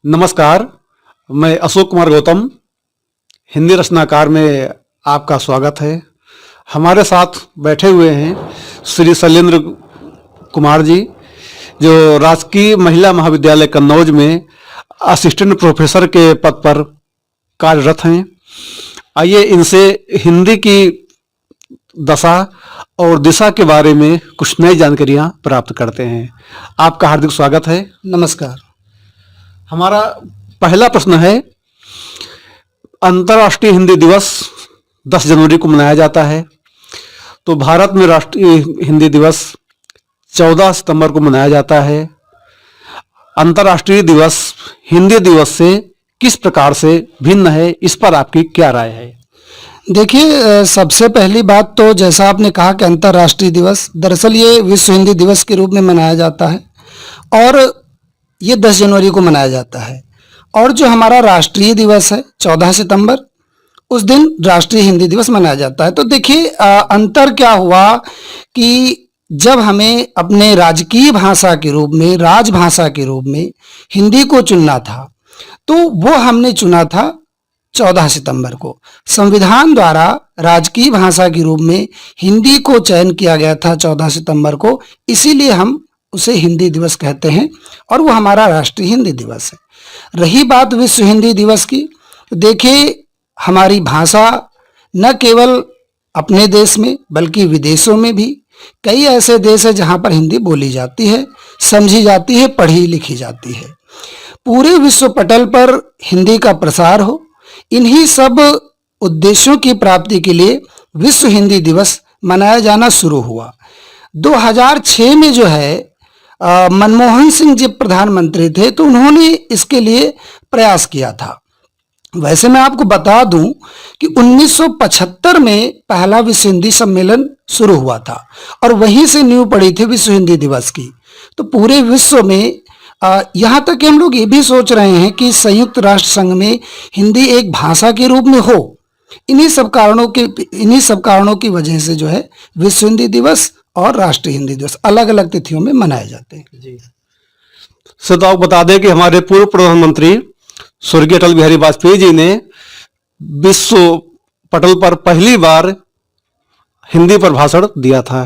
नमस्कार, मैं अशोक कुमार गौतम, हिंदी रचनाकार में आपका स्वागत है। हमारे साथ बैठे हुए हैं श्री शैलेंद्र कुमार जी, जो राजकीय महिला महाविद्यालय कन्नौज में असिस्टेंट प्रोफेसर के पद पर कार्यरत हैं। आइए इनसे हिंदी की दशा और दिशा के बारे में कुछ नई जानकारियाँ प्राप्त करते हैं। आपका हार्दिक स्वागत है। नमस्कार। हमारा पहला प्रश्न है, अंतर्राष्ट्रीय हिंदी दिवस 10 जनवरी को मनाया जाता है, तो भारत में राष्ट्रीय हिंदी दिवस 14 सितंबर को मनाया जाता है। अंतर्राष्ट्रीय दिवस हिंदी दिवस से किस प्रकार से भिन्न है, इस पर आपकी क्या राय है? देखिए, सबसे पहली बात तो जैसा आपने कहा कि अंतर्राष्ट्रीय दिवस, दरअसल ये विश्व हिंदी दिवस के रूप में मनाया जाता है और ये 10 जनवरी को मनाया जाता है। और जो हमारा राष्ट्रीय दिवस है 14 सितंबर, उस दिन राष्ट्रीय हिंदी दिवस मनाया जाता है। तो देखिए, अंतर क्या हुआ कि जब हमें अपने राजकीय भाषा के रूप में, राजभाषा के रूप में हिंदी को चुनना था, तो वो हमने चुना था 14 सितंबर को। संविधान द्वारा राजकीय भाषा के रूप में हिंदी को चयन किया गया था 14 सितंबर को, इसीलिए हम उसे हिंदी दिवस कहते हैं और वो हमारा राष्ट्रीय हिंदी दिवस है। रही बात विश्व हिंदी दिवस की, तो देखिए, हमारी भाषा न केवल अपने देश में बल्कि विदेशों में भी कई ऐसे देश हैं जहाँ पर हिंदी बोली जाती है, समझी जाती है, पढ़ी लिखी जाती है। पूरे विश्व पटल पर हिंदी का प्रसार हो, इन्हीं सब उद्देश्यों की प्राप्ति के लिए विश्व हिंदी दिवस मनाया जाना शुरू हुआ। 2006 में जो है मनमोहन सिंह जब प्रधानमंत्री थे तो उन्होंने इसके लिए प्रयास किया था। वैसे मैं आपको बता दूं कि 1975 में पहला विश्व हिंदी सम्मेलन शुरू हुआ था और वहीं से नींव पड़ी थी विश्व हिंदी दिवस की। तो पूरे विश्व में यहाँ तक कि हम लोग ये भी सोच रहे हैं कि संयुक्त राष्ट्र संघ में हिंदी एक भाषा के रूप में हो। इन्हीं सब कारणों की वजह से जो है विश्व हिंदी दिवस और राष्ट्रीय हिंदी दिवस अलग अलग तिथियों में मनाए जाते हैं। जी सर, तो आप बता दें कि हमारे पूर्व प्रधानमंत्री स्वर्गीय अटल बिहारी वाजपेयी जी ने विश्व पटल पर पहली बार हिंदी पर भाषण दिया था।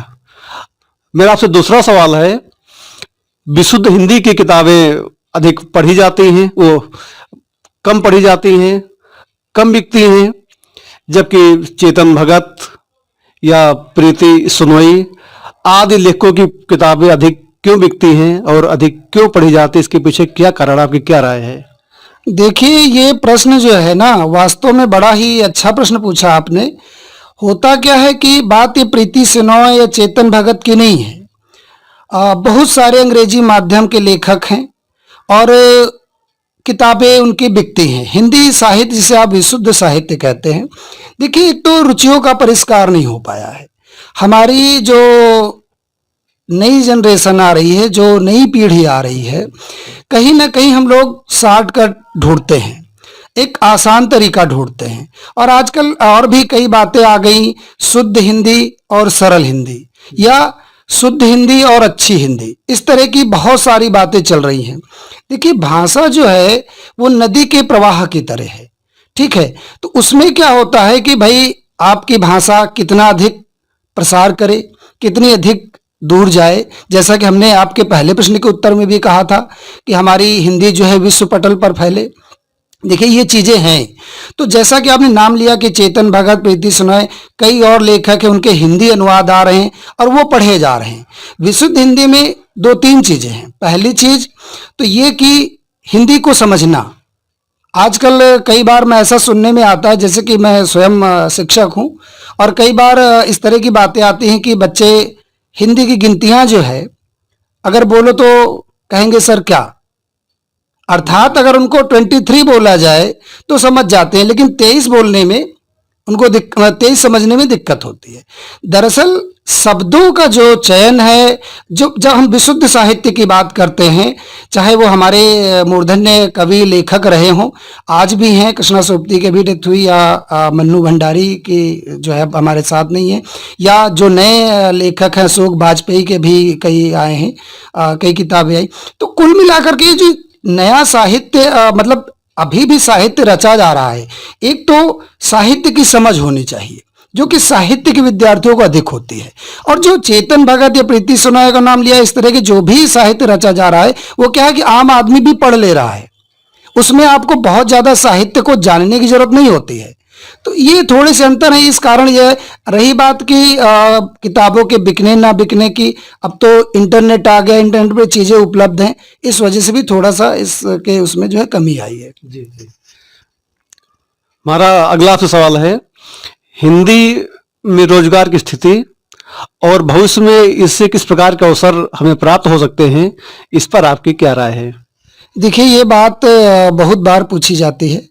मेरा आपसे दूसरा सवाल है, विशुद्ध हिंदी की किताबें अधिक पढ़ी जाती हैं, वो कम पढ़ी जाती हैं, कम बिकती हैं, जबकि चेतन भगत या प्रीति सुनोई आदि लेखकों की किताबें अधिक क्यों बिकती हैं और अधिक क्यों पढ़ी जाती है? इसके पीछे क्या कारण, आपकी क्या राय है? देखिए, ये प्रश्न जो है ना, वास्तव में बड़ा ही अच्छा प्रश्न पूछा आपने। होता क्या है कि बात ये प्रीति सुनोई या चेतन भगत की नहीं है। बहुत सारे अंग्रेजी माध्यम के लेखक हैं और किताबें उनकी बिकती हैं। हिंदी साहित्य जिसे आप विशुद्ध साहित्य कहते हैं, देखिए, एक तो रुचियों का परिष्कार नहीं हो पाया है। हमारी जो नई जनरेशन आ रही है, जो नई पीढ़ी आ रही है, कहीं ना कहीं हम लोग शॉर्टकट ढूंढते हैं, एक आसान तरीका ढूंढते हैं। और आजकल और भी कई बातें आ गई, शुद्ध हिंदी और सरल हिंदी या शुद्ध हिंदी और अच्छी हिंदी, इस तरह की बहुत सारी बातें चल रही हैं। देखिए, भाषा जो है वो नदी के प्रवाह की तरह है, ठीक है। तो उसमें क्या होता है कि भाई आपकी भाषा कितना अधिक प्रसार करे, कितनी अधिक दूर जाए। जैसा कि हमने आपके पहले प्रश्न के उत्तर में भी कहा था कि हमारी हिंदी जो है विश्व पटल पर फैले। देखिए, ये चीजें हैं। तो जैसा कि आपने नाम लिया कि चेतन भगत, प्रीति सुनोई, कई और लेखक हैं, उनके हिंदी अनुवाद आ रहे हैं और वो पढ़े जा रहे हैं। विशुद्ध हिंदी में 2-3 चीजें हैं। पहली चीज तो ये कि हिंदी को समझना। आजकल कई बार मैं ऐसा सुनने में आता है, जैसे कि मैं स्वयं शिक्षक हूँ और कई बार इस तरह की बातें आती हैं कि बच्चे हिंदी की गिनतियां जो है अगर बोलो तो कहेंगे सर क्या, अर्थात अगर उनको 23 बोला जाए तो समझ जाते हैं, लेकिन 23 बोलने में उनको 23 समझने में दिक्कत होती है। दरअसल शब्दों का जो चयन है, जो जब हम विशुद्ध साहित्य की बात करते हैं, चाहे वो हमारे मूर्धन्य कवि लेखक रहे हों, आज भी हैं, कृष्णा सोबती के भी डेथ हुई, या मन्नू भंडारी की जो है हमारे साथ नहीं है, या जो नए लेखक हैं अशोक वाजपेयी के भी कई आए हैं, कई किताबें आई। तो कुल मिलाकर के जो नया साहित्य मतलब अभी भी साहित्य रचा जा रहा है। एक तो साहित्य की समझ होनी चाहिए जो कि साहित्य के विद्यार्थियों को अधिक होती है, और जो चेतन भगत या प्रीति सुनोय का नाम लिया, इस तरह के जो भी साहित्य रचा जा रहा है वो क्या है कि आम आदमी भी पढ़ ले रहा है, उसमें आपको बहुत ज्यादा साहित्य को जानने की जरूरत नहीं होती है। तो ये थोड़े से अंतर है। इस कारण ये रही बात की किताबों के बिकने ना बिकने की, अब तो इंटरनेट आ गया, इंटरनेट पे चीजें उपलब्ध हैं, इस वजह से भी थोड़ा सा इसके उसमें जो है कमी आई है। जी जी। हमारा अगला आपसे सवाल है, हिंदी में रोजगार की स्थिति और भविष्य में इससे किस प्रकार के अवसर हमें प्राप्त हो सकते हैं, इस पर आपकी क्या राय है? देखिए, ये बात बहुत बार पूछी जाती है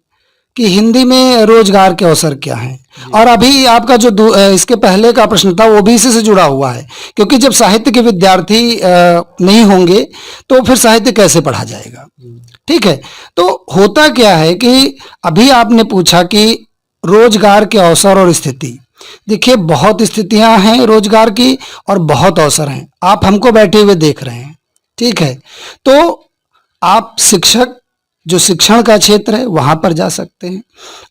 कि हिंदी में रोजगार के अवसर क्या हैं, और अभी आपका जो इसके पहले का प्रश्न था वो भी इसी से जुड़ा हुआ है, क्योंकि जब साहित्य के विद्यार्थी नहीं होंगे तो फिर साहित्य कैसे पढ़ा जाएगा। ठीक है, तो होता क्या है कि अभी आपने पूछा कि रोजगार के अवसर और स्थिति। देखिए, बहुत स्थितियां हैं रोजगार की और बहुत अवसर हैं, आप हमको बैठे हुए देख रहे हैं। ठीक है, तो आप शिक्षक, जो शिक्षण का क्षेत्र है वहां पर जा सकते हैं।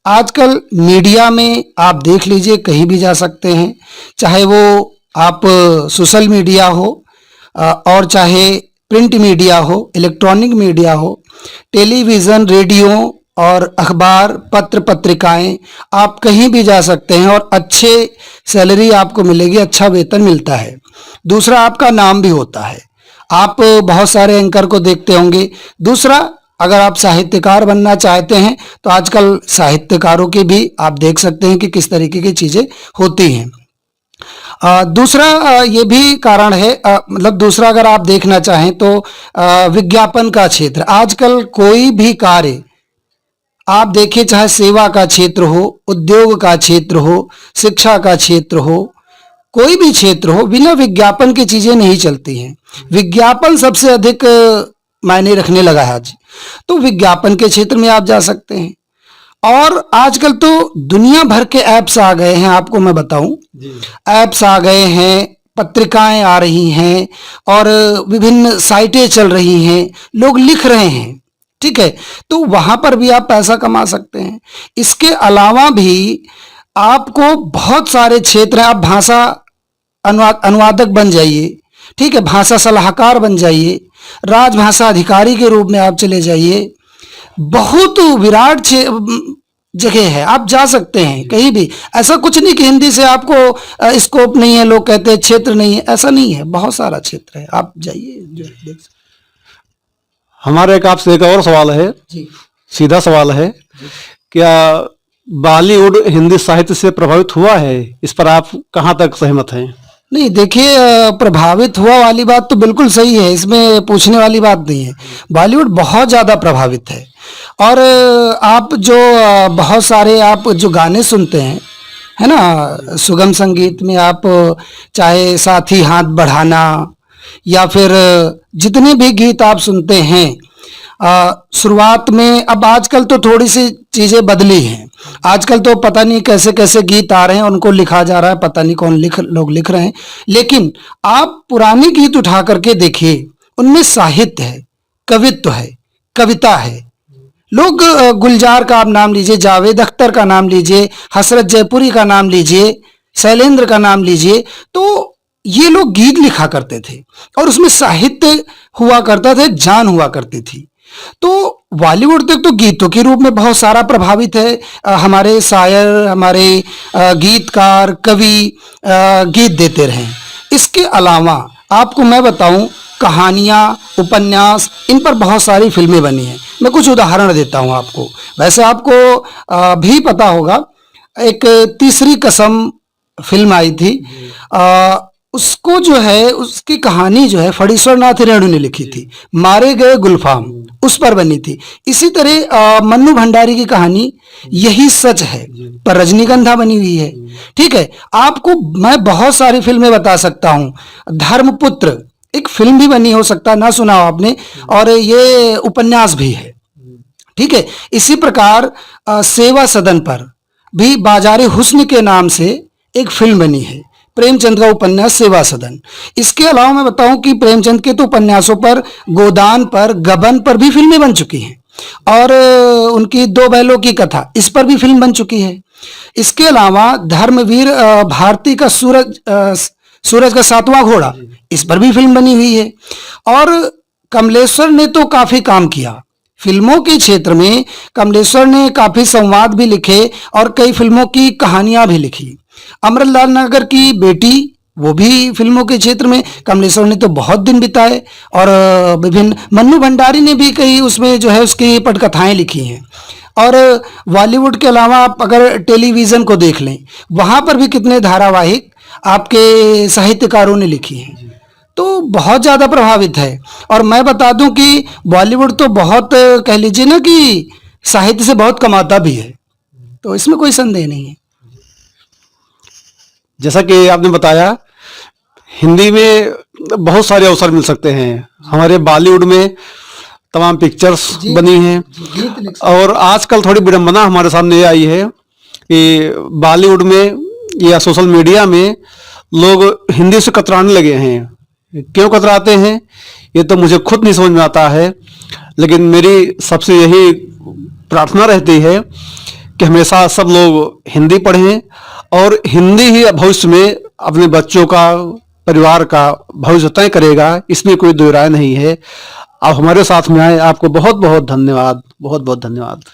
आजकल मीडिया में आप देख लीजिए, कहीं भी जा सकते हैं, चाहे वो आप सोशल मीडिया हो और चाहे प्रिंट मीडिया हो, इलेक्ट्रॉनिक मीडिया हो, टेलीविज़न, रेडियो और अखबार, पत्र पत्रिकाएं, आप कहीं भी जा सकते हैं और अच्छे सैलरी आपको मिलेगी, अच्छा वेतन मिलता है। दूसरा, आपका नाम भी होता है, आप बहुत सारे एंकर को देखते होंगे। दूसरा, अगर आप साहित्यकार बनना चाहते हैं तो आजकल साहित्यकारों के भी आप देख सकते हैं कि किस तरीके की चीज़ें होती हैं। दूसरा ये भी कारण है, मतलब दूसरा अगर आप देखना चाहें तो विज्ञापन का क्षेत्र। आजकल कोई भी कार्य आप देखिए, चाहे सेवा का क्षेत्र हो, उद्योग का क्षेत्र हो, शिक्षा का क्षेत्र हो, कोई भी क्षेत्र हो, बिना विज्ञापन की चीजें नहीं चलती हैं। विज्ञापन सबसे अधिक मायने रखने लगा है आज, तो विज्ञापन के क्षेत्र में आप जा सकते हैं। और आजकल तो दुनिया भर के ऐप्स आ गए हैं, आपको मैं बताऊं, ऐप्स आ गए हैं, पत्रिकाएं आ रही हैं और विभिन्न साइटें चल रही हैं, लोग लिख रहे हैं। ठीक है, तो वहां पर भी आप पैसा कमा सकते हैं। इसके अलावा भी आपको बहुत सारे क्षेत्र हैं, आप भाषा अनुवादक बन जाइए, ठीक है, भाषा सलाहकार बन जाइए, राजभाषा अधिकारी के रूप में आप चले जाइए। बहुत विराट जगह है, आप जा सकते हैं कहीं भी। ऐसा कुछ नहीं कि हिंदी से आपको स्कोप नहीं है, लोग कहते हैं क्षेत्र नहीं है, ऐसा नहीं है, बहुत सारा क्षेत्र है, आप जाइए, देख सकते। हमारे आपसे एक और सवाल है, जी, सीधा सवाल है, क्या बॉलीवुड हिंदी साहित्य से प्रभावित हुआ है? इस पर आप कहाँ तक सहमत हैं? नहीं, देखिए, प्रभावित हुआ वाली बात तो बिल्कुल सही है, इसमें पूछने वाली बात नहीं है। बॉलीवुड बहुत ज़्यादा प्रभावित है, और आप जो बहुत सारे आप जो गाने सुनते हैं, है ना, सुगम संगीत में आप चाहे साथी हाथ बढ़ाना या फिर जितने भी गीत आप सुनते हैं, शुरुआत में, अब आजकल तो थोड़ी सी चीज़ें बदली हैं। आजकल तो पता नहीं कैसे कैसे गीत आ रहे हैं, उनको लिखा जा रहा है, पता नहीं कौन लोग लिख रहे हैं। लेकिन आप पुराने गीत उठा करके देखिए, उनमें साहित्य है, कवित्व है, कविता है। लोग गुलजार का आप नाम लीजिए, जावेद अख्तर का नाम लीजिए, हसरत जयपुरी का नाम लीजिए, शैलेंद्र का नाम लीजिए, तो ये लोग गीत लिखा करते थे और उसमें साहित्य हुआ करता था, जान हुआ करती थी। तो बॉलीवुड तक तो गीतों के रूप में बहुत सारा प्रभावित है। हमारे शायर, हमारे गीतकार, कवि गीत देते रहे। इसके अलावा आपको मैं बताऊं, कहानियाँ, उपन्यास, इन पर बहुत सारी फिल्में बनी हैं। मैं कुछ उदाहरण देता हूं आपको। वैसे आपको भी पता होगा, एक तीसरी कसम फिल्म आई थी, उसको जो है, उसकी कहानी जो है फणीश्वर नाथ रेणु ने लिखी थी, मारे गए गुलफाम, उस पर बनी थी। इसी तरह मन्नू भंडारी की कहानी यही सच है पर रजनीगंधा बनी हुई है। ठीक है, आपको मैं बहुत सारी फिल्में बता सकता हूँ। धर्मपुत्र एक फिल्म भी बनी, हो सकता है ना सुना हो आपने, और ये उपन्यास भी है। ठीक है, इसी प्रकार सेवा सदन पर भी बाजारे हुस्न के नाम से एक फिल्म बनी है। प्रेमचंद का उपन्यास सेवा सदन। इसके अलावा मैं बताऊं कि प्रेमचंद के तो उपन्यासों पर, गोदान पर, गबन पर भी फिल्में बन चुकी हैं, और उनकी दो बैलों की कथा, इस पर भी फिल्म बन चुकी है। इसके अलावा धर्मवीर भारती का सूरज का सातवां घोड़ा, इस पर भी फिल्म बनी हुई है। और कमलेश्वर ने तो काफी काम किया फिल्मों के क्षेत्र में। कमलेश्वर ने काफी संवाद भी लिखे और कई फिल्मों की कहानियां भी लिखी। अमृतलाल नगर की बेटी, वो भी फिल्मों के क्षेत्र में कमलेश्वर ने तो बहुत दिन बिताए, और विभिन्न मन्नू भंडारी ने भी कई उसमें जो है उसकी पटकथाएं लिखी हैं। और बॉलीवुड के अलावा आप अगर टेलीविज़न को देख लें, वहाँ पर भी कितने धारावाहिक आपके साहित्यकारों ने लिखी हैं, तो बहुत ज़्यादा प्रभावित है। और मैं बता दूं कि बॉलीवुड तो बहुत, कह लीजिए ना कि साहित्य से बहुत कमाता भी है, तो इसमें कोई संदेह नहीं है। जैसा कि आपने बताया, हिंदी में बहुत सारे अवसर मिल सकते हैं। हमारे बॉलीवुड में तमाम पिक्चर्स बनी हैं, और आजकल थोड़ी विडंबना हमारे सामने ये आई है कि बॉलीवुड में या सोशल मीडिया में लोग हिंदी से कतराने लगे हैं। क्यों कतराते हैं ये तो मुझे खुद नहीं समझ में आता है, लेकिन मेरी सबसे यही प्रार्थना रहती है कि हमेशा सब लोग हिंदी पढ़ें, और हिंदी ही भविष्य में अपने बच्चों का, परिवार का भविष्य तय करेगा, इसमें कोई दो राय नहीं है। आप हमारे साथ में आए, आपको बहुत बहुत धन्यवाद, बहुत बहुत धन्यवाद।